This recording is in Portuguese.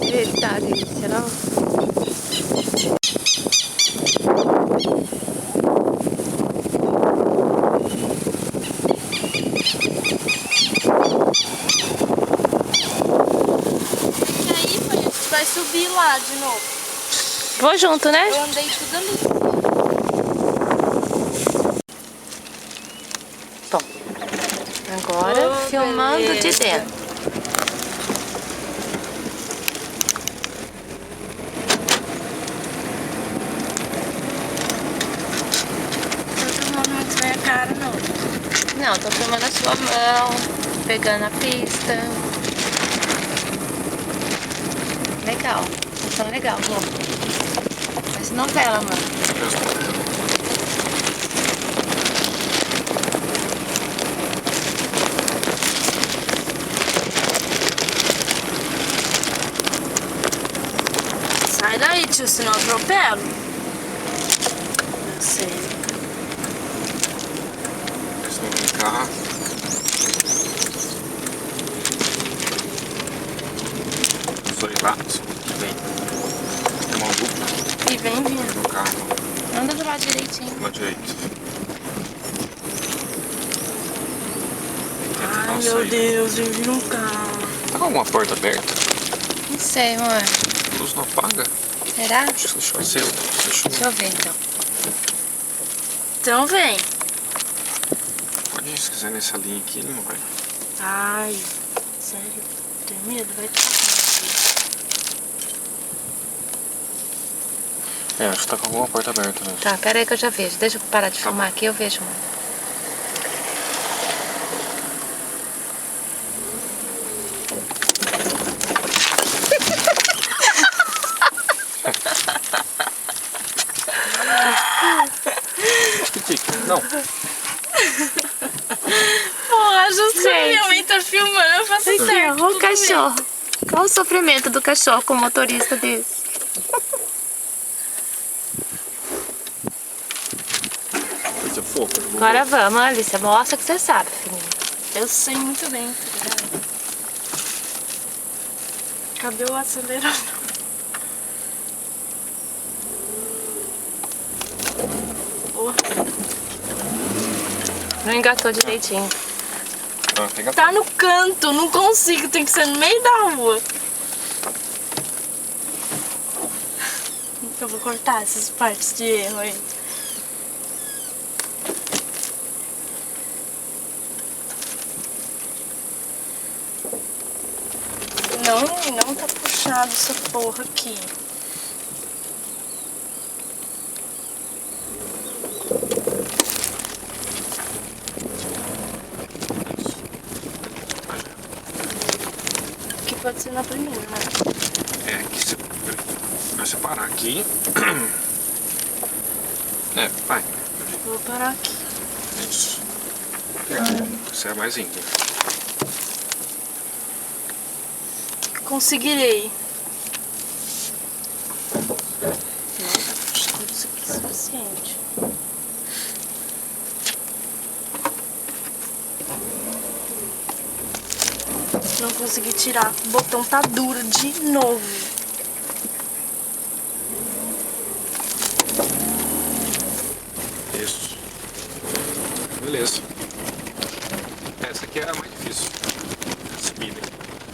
Eita, delícia, não? E aí, mãe, a gente vai subir lá de novo. Vou junto, né? Eu andei tudo ali. Bom, agora Oh, filmando beleza. de dentro. Não tô filmando muito minha cara, não. Não, tô filmando a sua mão, pegando a pista. Legal, função legal, amor. Parece novela, mano. Sai daí, tio, senão eu atropelo. Eu sei. Esse não vem cá. Os dois lados. Vem. Tem uma dupla E vem vindo. no carro. Anda do lado direitinho. Do lado direito. Ai, meu Deus, vem vir um carro. Tá com alguma porta aberta? Não sei, amor. A luz não apaga? Será? Acho que deixou aceso. Deixou. Deixa eu ver então. Então vem. Pode ir, se quiser nessa linha aqui, ele não vai. Ai, sério? Tem medo? Vai ter. É, acho que tá com alguma porta aberta mesmo. Tá, pera aí que eu já vejo. Deixa eu parar de filmar aqui, eu vejo, mano. Não. Porra, justo quando Gente. minha mãe tá filmando, eu faço certo. Olha o tudo bem. cachorro. Olha o sofrimento do cachorro com o motorista desse. Coisa fofa. Agora vamos, Alicia. Mostra que você sabe, filhinha. Eu sei muito bem, tá ligado? Cadê o acelerador? Porra. Não engatou direitinho. Ah, pega. Tá no canto, não consigo, tem que ser no meio da rua. Eu vou cortar essas partes de erro aí. Não tá puxado essa porra aqui. Aqui pode ser na primeira, né? É, aqui você vai separar aqui. É, vai. Vou parar aqui. Isso. Você é mais íngreme. Conseguirei. Acho que isso aqui é suficiente. Não consegui tirar. O botão tá duro de novo. Isso. Beleza. Essa aqui é a mais difícil. A subida aqui.